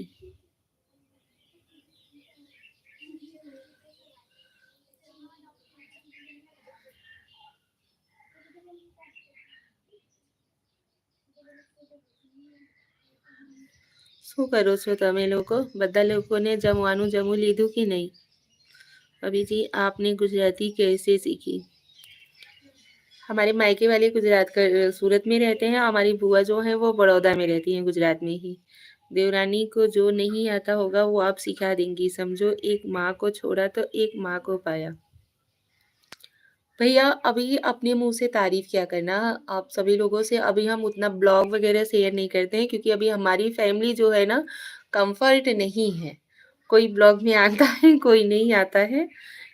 શું કરો છો તમે લોકો? બધા લોકોને જમવાનું જમી લીધું કે નહીં? अभी जी आपने गुजराती कैसे सीखी? हमारे मायके वाले गुजरात का सूरत में रहते हैं। हमारी बुआ जो है वो बड़ौदा में रहती हैं, गुजरात में ही। देवरानी को जो नहीं आता होगा वो आप सिखा देंगी। समझो एक माँ को छोड़ा तो एक माँ को पाया। भैया अभी अपने मुंह से तारीफ क्या करना। आप सभी लोगों से अभी हम उतना ब्लॉग वगैरह शेयर नहीं करते हैं क्योंकि अभी हमारी फैमिली जो है ना कंफर्ट नहीं है। कोई ब्लॉग में आता है, कोई नहीं आता है।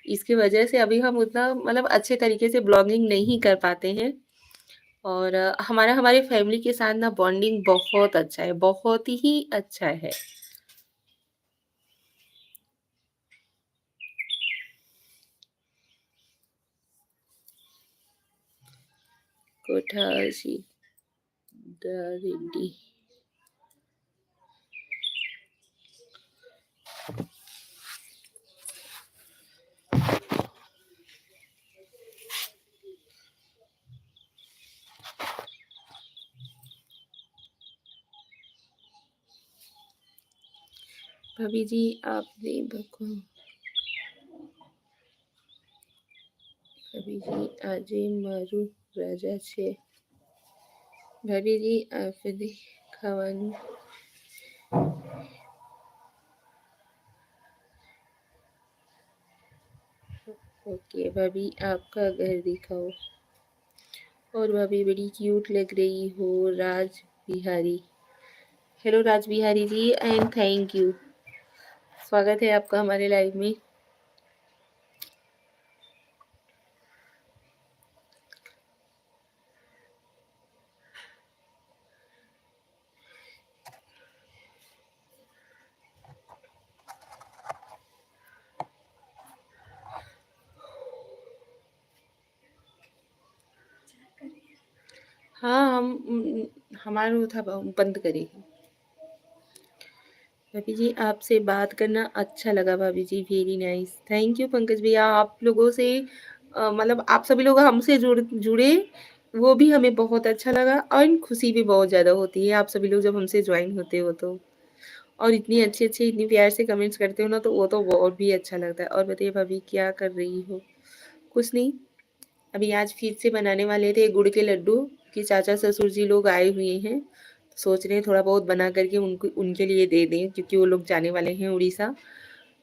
इसकी वजह से अभी हम उतना मतलब अच्छे तरीके से ब्लॉगिंग नहीं कर पाते हैं। और हमारा हमारे फैमिली के साथ ना बॉन्डिंग बहुत अच्छा है, बहुत ही अच्छा है। कोठासी रेड्डी। भाभी जी आपने बको भाभी जी આજે મારું રાજા છે ભાભીજી આપને ખાવાનું ओके भाभी आपका घर दिखाओ और भाभी बड़ी क्यूट लग रही हो Raj Bihari. Hello Raj Bihari ji and thank you. स्वागत है आपका हमारे लाइव में। हाँ हमारा वो था बंद करें। भाभी जी आपसे बात करना अच्छा लगा भाभी जी, very nice. Thank you Pankaj भैया। आप लोगों से मतलब आप सभी लोग हमसे जुड़े वो भी हमें बहुत अच्छा लगा और खुशी भी बहुत ज़्यादा होती है आप सभी लोग जब हमसे ज्वाइन होते हो तो। और इतनी अच्छे अच्छे इतनी प्यार से कमेंट्स करते हो ना तो वो तो और भी अच्छा लगता है। और बताइए भाभी क्या कर रही हो? कुछ नहीं, अभी आज फिर से बनाने वाले थे गुड़ के लड्डू कि चाचा ससुर जी लोग आए हुए हैं। सोच रहे हैं थोड़ा बहुत बना करके उनको उनके लिए दे दें क्योंकि वो लोग जाने वाले हैं उड़ीसा।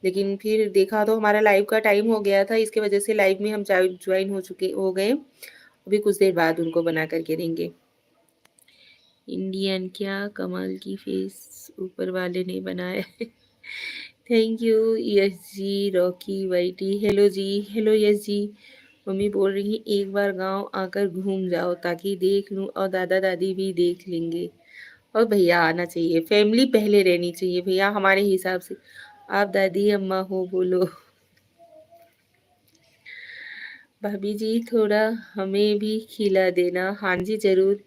लेकिन फिर देखा तो हमारा लाइव का टाइम हो गया था, इसके वजह से लाइव में हम ज्वाइन हो गए। अभी कुछ देर बाद उनको बना करके देंगे। इंडियन क्या कमाल की फेस ऊपर वाले ने बनाया है। थैंक यू यस जी रॉकी वाइटी। हेलो जी, हेलो यस जी। मम्मी बोल रही है एक बार गांव आकर घूम जाओ ताकि देख लूं और दादा दादी भी देख लेंगे। और भैया आना चाहिए, फैमिली पहले रहनी चाहिए भैया हमारे हिसाब से। आप दादी अम्मा हो बोलो। भाभी जी थोड़ा हमें भी खिला देना। हाँ जी जरूर।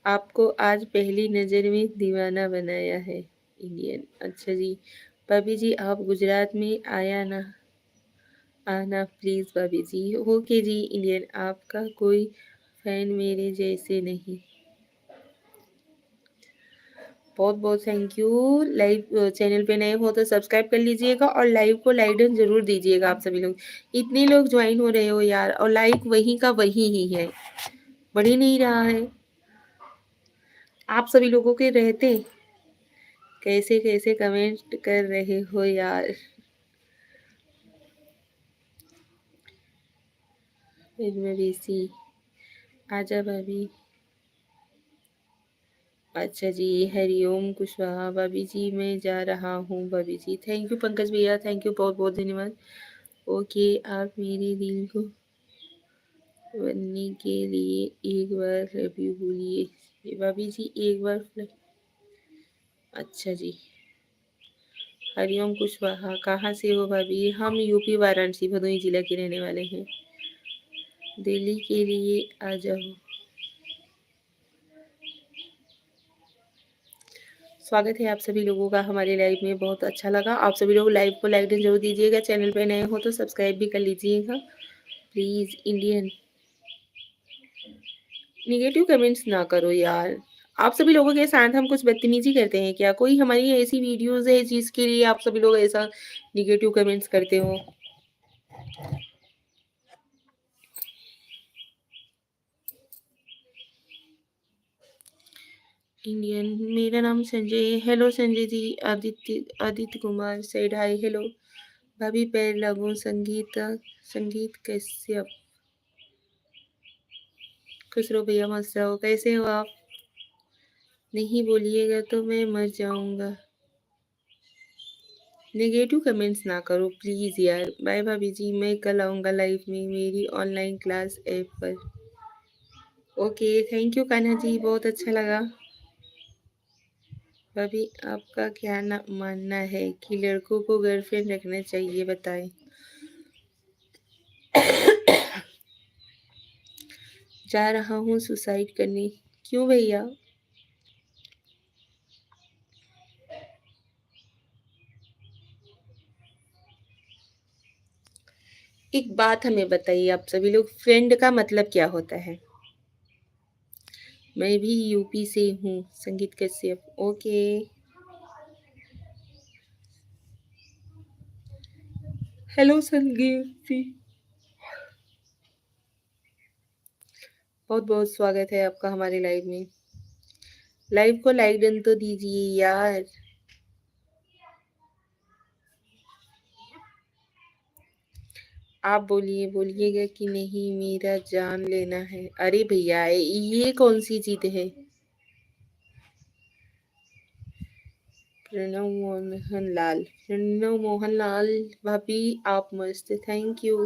आपको आज पहली नज़र में दीवाना बनाया है। इंडियन अच्छा जी। भाभी जी आप गुजरात में आना प्लीज़ भाभी जी। ओके जी इंडियन आपका कोई फैन मेरे जैसे नहीं। बहुत बहुत थैंक यू। लाइव चैनल पे नए हो तो सब्सक्राइब कर लीजिएगा और लाइव को लाइक डन जरूर दीजिएगा आप सभी लोग। इतने लोग ज्वाइन हो रहे हो यार और लाइक वही का वही ही है, बढ़ ही नहीं रहा है। आप सभी लोगों के रहते कैसे कैसे कमेंट कर रहे हो यार। मवेशी आजा भाभी। अच्छा जी हरिओम कुशवाहा। भाभी जी मैं जा रहा हूँ भाभी जी। थैंक यू पंकज भैया, थैंक यू बहुत बहुत धन्यवाद। ओके आप मेरे दिल को बनने के लिए एक बार लव यू बोलिए भाभी जी एक बार अच्छा जी हरिओम कुशवाहा। कहाँ से हो भाभी? हम यूपी वाराणसी भदोही जिला के रहने वाले हैं। दिल्ली के लिए आ जाओ। स्वागत है आप सभी लोगों का हमारे लाइव में, बहुत अच्छा लगा। आप सभी लोग लाइव को लाइक जरूर दीजिएगा, चैनल पे नए हो तो सब्सक्राइब भी कर लीजिएगा प्लीज़। इंडियन नेगेटिव कमेंट्स ना करो यार, आप सभी लोगों के साथ हम कुछ बदतमीजी करते हैं क्या? कोई हमारी ऐसी वीडियोज़ है जिसके लिए आप सभी लोग ऐसा नेगेटिव कमेंट्स करते हो? इंडियन, मेरा नाम संजय है। Hello Sanjay ji, Aditya Kumar said hi, hello. भाभी पैर लगूं, संगीत कश्यप, खुश रहो भैया, मस्त रहो। कैसे हो आप? नहीं बोलिएगा तो मैं मर जाऊंगा। नेगेटिव कमेंट्स ना करो प्लीज़ यार। बाय भाभी जी, मैं कल आऊँगा लाइव में मेरी ऑनलाइन क्लास ऐप पर। Okay, thank you Kanha ji, बहुत अच्छा लगा। भाभी आपका क्या मानना है कि लड़कों को गर्लफ्रेंड रखना चाहिए, बताएं। जा रहा हूँ सुसाइड करने। क्यों भैया? एक बात हमें बताइए आप सभी लोग, फ्रेंड का मतलब क्या होता है? मैं भी यूपी से हूँ, संगीत कश्यप। ओके, हेलो संगीत जी, बहुत बहुत स्वागत है आपका हमारे लाइव में। लाइव को लाइक डन तो दीजिए यार। आप बोलिए, बोलिएगा कि नहीं मेरा जान लेना है। अरे भैया ये कौन सी चीज है? प्रणव मोहन लाल, भाभी आप मस्त, थैंक यू।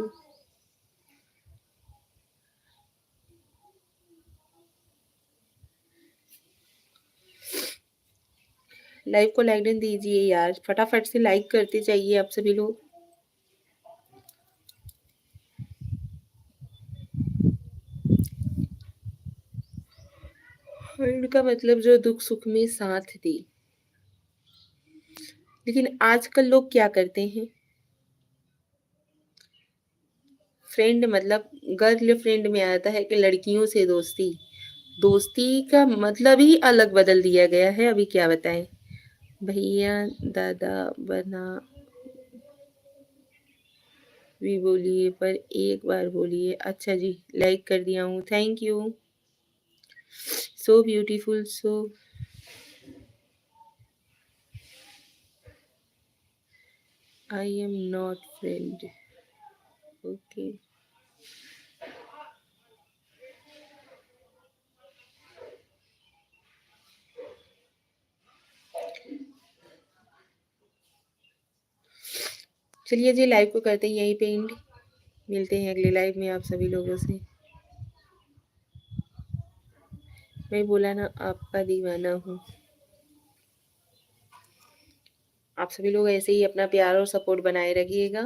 लाइव को लाइक डन दीजिए यार, फटाफट से लाइक करते जाइए आप सभी लोग। फ्रेंड का मतलब जो दुख सुख में साथ दी। लेकिन आजकल लोग क्या करते हैं? फ्रेंड मतलब गर्ल फ्रेंड में आता है कि लड़कियों से दोस्ती। दोस्ती का मतलब ही अलग बदल दिया गया है, अभी क्या बताएं। भैया दादा बना भी बोलिए, पर एक बार बोलिए। अच्छा जी, लाइक कर दिया हूँ, thank you. So beautiful, so I am not friend. Okay, चलिए जी, लाइव को करते हैं यहीं पे एंड। मिलते हैं अगले लाइव में आप सभी लोगों से। मैं बोला ना, आपका दीवाना हूँ। आप सभी लोग ऐसे ही अपना प्यार और सपोर्ट बनाए रखिएगा।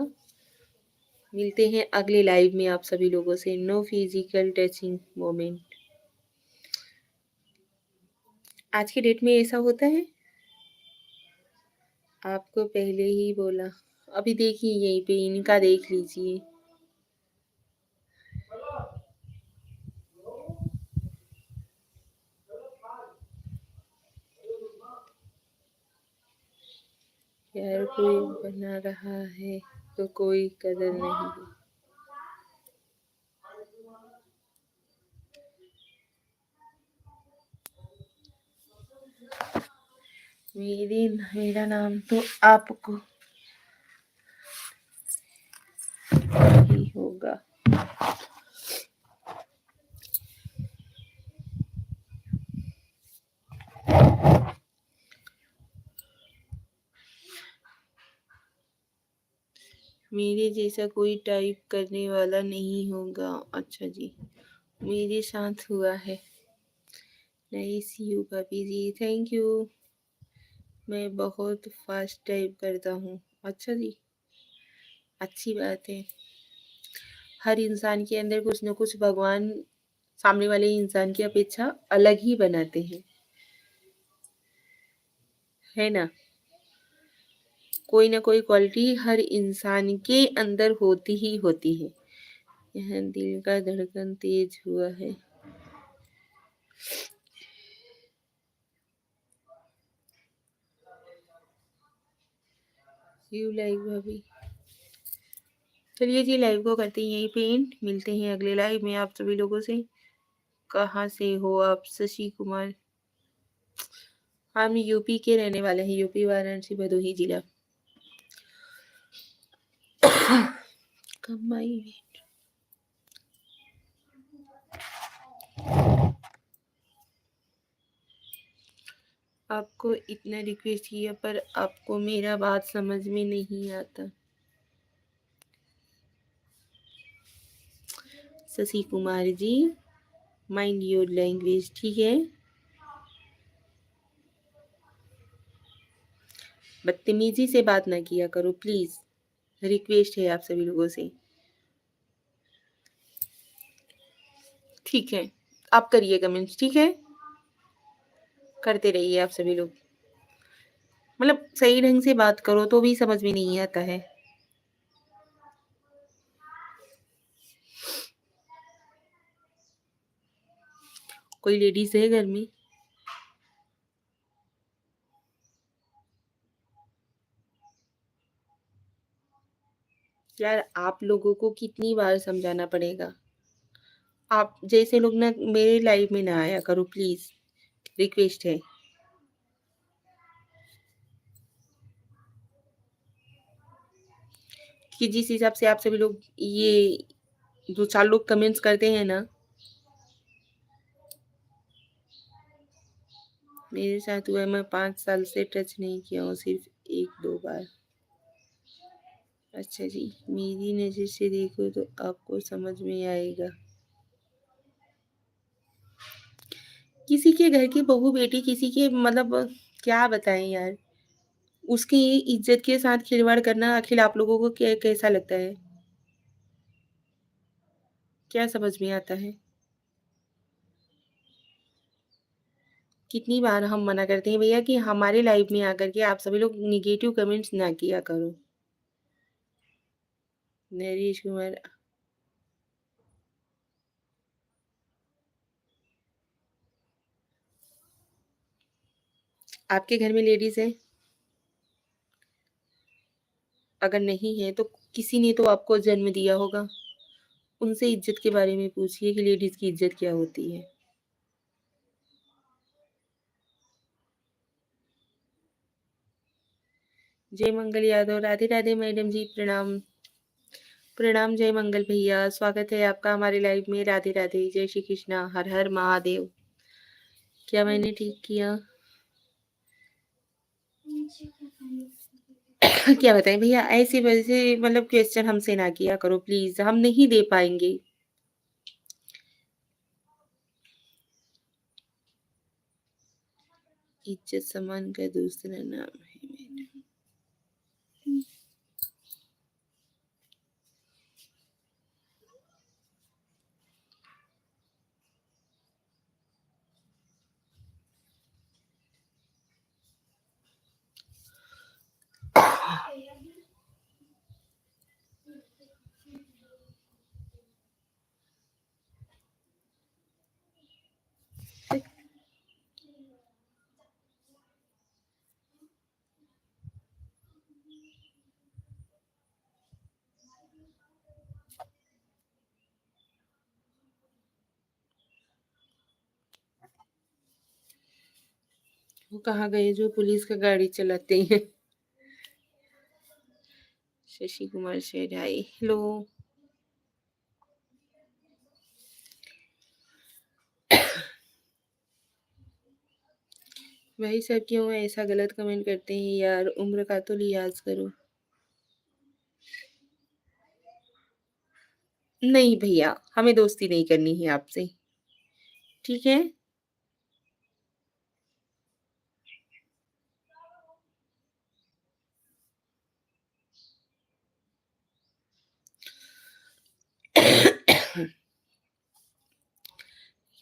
मिलते हैं अगले लाइव में आप सभी लोगों से। No physical touching moment. आज के डेट में ऐसा होता है? आपको पहले ही बोला। अभी देखिए यहीं पे इनका देख लीजिए। यार कोई बना रहा है तो कोई कदर नहीं है। मेरा नाम तो आपको ही होगा। मेरे जैसा कोई टाइप करने वाला नहीं होगा। अच्छा जी, मेरे साथ हुआ है। नाइस यू भाभी जी, थैंक यू। मैं बहुत फास्ट टाइप करता हूँ। अच्छा जी, अच्छी बात है। हर इंसान के अंदर कुछ न कुछ भगवान सामने वाले इंसान की अपेक्षा अलग ही बनाते हैं, है ना? कोई ना कोई क्वालिटी हर इंसान के अंदर होती ही होती है। यहाँ दिल का धड़कन तेज हुआ है। यू लाइक भाभी। चलिए जी, लाइव को करते हैं यहीं पे एंड। मिलते हैं अगले लाइव में आप सभी लोगों से। कहाँ से हो आप? शशि कुमार। हम यूपी के रहने वाले हैं, यूपी वाराणसी भदोही जिला। कमाई आपको इतना रिक्वेस्ट किया पर आपको मेरा बात समझ में नहीं आता। Shashi Kumar ji, mind your language, ठीक है? बदतमीजी से बात ना किया करो प्लीज, रिक्वेस्ट है आप सभी लोगों से, ठीक है? आप करिए कमेंट्स, ठीक है? करते रहिए आप सभी लोग। मतलब सही ढंग से बात करो तो भी समझ में नहीं आता है। कोई लेडीज है घर में? यार आप लोगों को कितनी बार समझाना पड़ेगा? आप जैसे लोग ना मेरे लाइफ में ना आया करो प्लीज, रिक्वेस्ट है। कि जिस हिसाब से आप सभी लोग ये दो चार लोग कमेंट्स करते हैं ना, मेरे साथ हुआ है, मैं 5 साल से टच नहीं किया हूँ, सिर्फ 1-2 बार। अच्छा जी, मेरी नज़र से देखो तो आपको समझ में आएगा। किसी के घर की बहू बेटी, किसी के मतलब क्या बताएं यार, उसकी इज्जत के साथ खिलवाड़ करना आखिर आप लोगों को कैसा लगता है? क्या समझ में आता है? कितनी बार हम मना करते हैं भैया कि हमारे लाइफ में आकर के आप सभी लोग निगेटिव कमेंट्स ना किया करो। नरेश कुमार, आपके घर में लेडीज है? अगर नहीं है तो किसी ने तो आपको जन्म दिया होगा, उनसे इज्जत के बारे में पूछिए कि लेडीज की इज्जत क्या होती है। जय मंगल यादव, राधे राधे मैडम जी, प्रणाम। प्रणाम जय मंगल भैया, स्वागत है आपका हमारे लाइव में। राधे राधे, जय श्री कृष्णा, हर हर महादेव। क्या मैंने ठीक किया? क्या बताएं भैया, ऐसी वजह से मतलब क्वेश्चन हमसे ना किया करो प्लीज, हम नहीं दे पाएंगे। इज्जत सम्मान का दूसरा नाम है मैडम। वो कहाँ गए जो पुलिस का गाड़ी चलाते हैं? शशि कुमार शेराई, हेलो। भाई साहब क्यों ऐसा गलत कमेंट करते हैं यार, उम्र का तो लिहाज करो। नहीं भैया, हमें दोस्ती नहीं करनी है आपसे, ठीक है?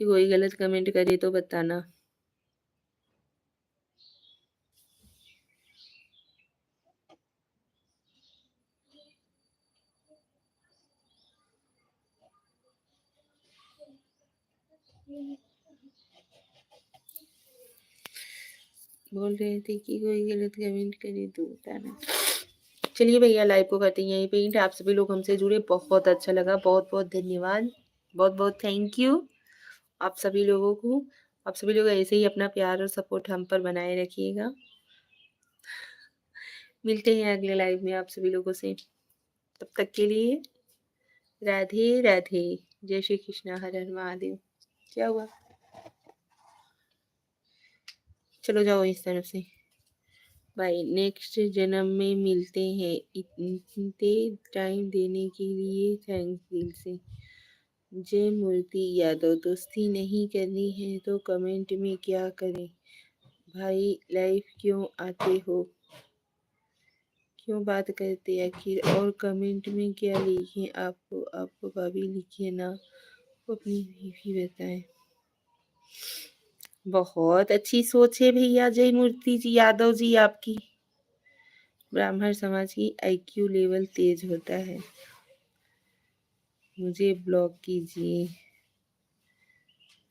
कि कोई गलत कमेंट करे तो बताना। बोल रहे थे कि कोई गलत कमेंट करे तो बताना। चलिए भैया लाइव को करते हैं यहीं पे एंड। आप सभी लोग हमसे जुड़े बहुत अच्छा लगा, बहुत-बहुत धन्यवाद, बहुत-बहुत थैंक यू आप सभी लोगों को। आप सभी लोग ऐसे ही अपना प्यार और सपोर्ट हम पर बनाए रखिएगा। मिलते हैं अगले लाइव में आप सभी लोगों से। तब तक के लिए राधे राधे, जय श्री कृष्णा, हर हर महादेव। क्या हुआ? चलो जाओ इस तरफ से। बाय, नेक्स्ट जन्म में मिलते हैं। इतने टाइम देने के लिए थैंक्स दिल से। जय मूर्ति यादव। दोस्ती नहीं करनी है तो कमेंट में क्या करें? भाई लाइव क्यों आते हो? क्यों बात करते आखिर? और कमेंट में क्या लिखें? आपको भाभी लिखिए ना, वो अपनी बीवी बताएं। बहुत अच्छी सोच है भैया जय मूर्ति जी यादव जी आपकी। ब्राह्मण समाज की आईक्यू लेवल तेज होता है। मुझे ब्लॉक कीजिए।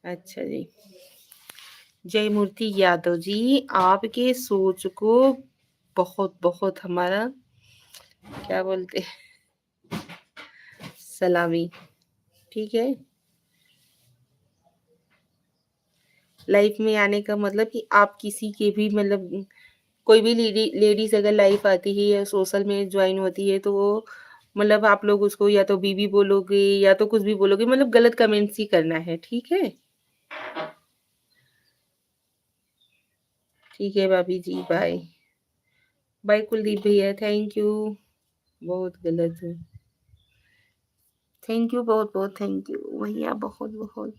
अच्छा जी। जय मूर्ति यादव जी, आपके सोच को बहुत बहुत हमारा क्या बोलते हैं, सलामी। ठीक है, लाइफ में आने का मतलब कि आप किसी के भी मतलब कोई भी लेडीज अगर लाइफ आती है या सोशल में ज्वाइन होती है तो वो मतलब आप लोग उसको या तो बीबी बोलोगे या तो कुछ भी बोलोगे, मतलब गलत कमेंट्स ही करना है। ठीक है, ठीक है भाभी जी, बाय बाय। कुलदीप भैया थैंक यू, बहुत गलत हूँ। थैंक यू, बहुत बहुत थैंक यू भैया, बहुत बहुत।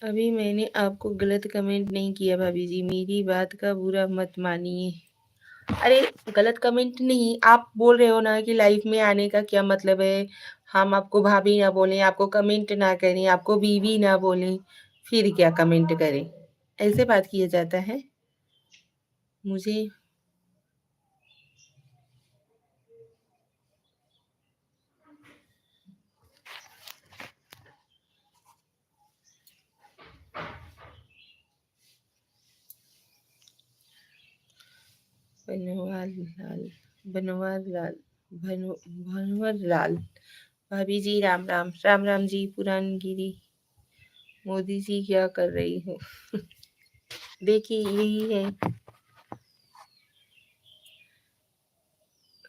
अभी मैंने आपको गलत कमेंट नहीं किया भाभी जी, मेरी बात का बुरा मत मानिए। अरे गलत कमेंट नहीं, आप बोल रहे हो ना कि लाइफ में आने का क्या मतलब है? हम आपको भाभी ना बोलें, आपको कमेंट ना करें, आपको बीवी ना बोलें, फिर क्या कमेंट करें? ऐसे बात किया जाता है? मुझे बनवार लाल, बनवार लाल, भनवर लाल। भाभी जी राम राम, राम राम जी पुरानगिरी। मोदी जी क्या कर रही हो? देखिए यही है,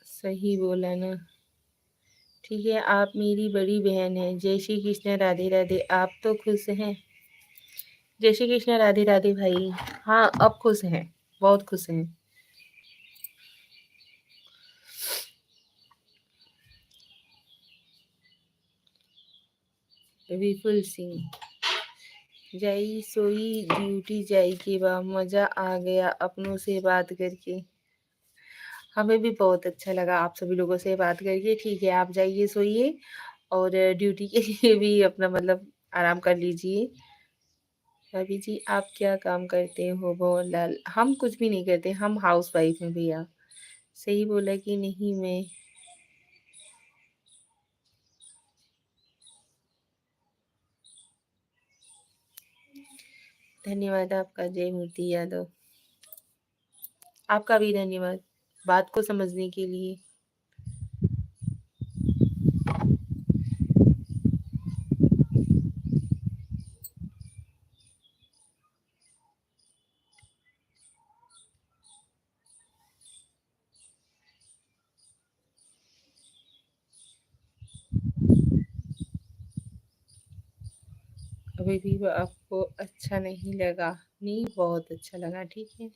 सही बोला ना। ठीक है, आप मेरी बड़ी बहन हैं। जय श्री कृष्ण, राधे राधे। आप तो खुश हैं? जय श्री कृष्ण, राधे राधे भाई। हाँ अब खुश हैं, बहुत खुश हैं। विपुल सिंह, जाई सोई ड्यूटी जाई के बाद मजा आ गया अपनों से बात करके। हमें भी बहुत अच्छा लगा आप सभी लोगों से बात करके। ठीक है, आप जाइए सोइए और ड्यूटी के लिए भी अपना मतलब आराम कर लीजिए। भाभी जी आप क्या काम करते हो? भंवर लाल, हम कुछ भी नहीं करते, हम हाउस वाइफ हैं भैया। सही बोला कि नहीं मैं? धन्यवाद आपका जय मूर्ति यादव, आपका भी धन्यवाद बात को समझने के लिए। अभी भी वो आपको अच्छा नहीं लगा? नहीं, बहुत अच्छा लगा। ठीक है,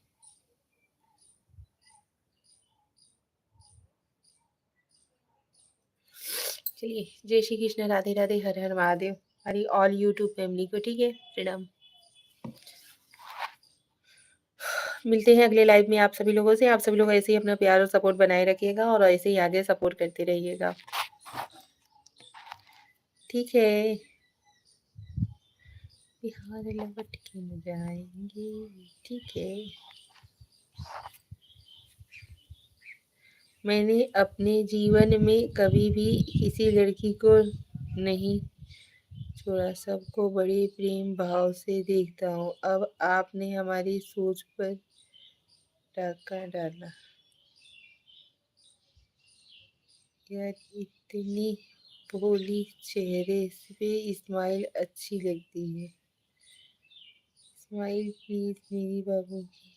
चलिए जय श्री कृष्ण, राधे राधे, हर हर महादेव। हरी ऑल यूट्यूब फैमिली को। ठीक है, फ्रीडम। मिलते हैं अगले लाइव में आप सभी लोगों से। आप सभी लोग ऐसे ही अपना प्यार और सपोर्ट बनाए रखिएगा और ऐसे ही आगे सपोर्ट करते रहिएगा। ठीक है, बिहार लौट के न जाएंगे। ठीक है। मैंने अपने जीवन में कभी भी किसी लड़की को नहीं छोड़ा, सबको बड़े प्रेम भाव से देखता हूँ। अब आपने हमारी सोच पर डाका डाला। यार इतनी भोली चेहरे पे स्माइल अच्छी लगती है। स्माइल प्लीज मेरी बाबू की।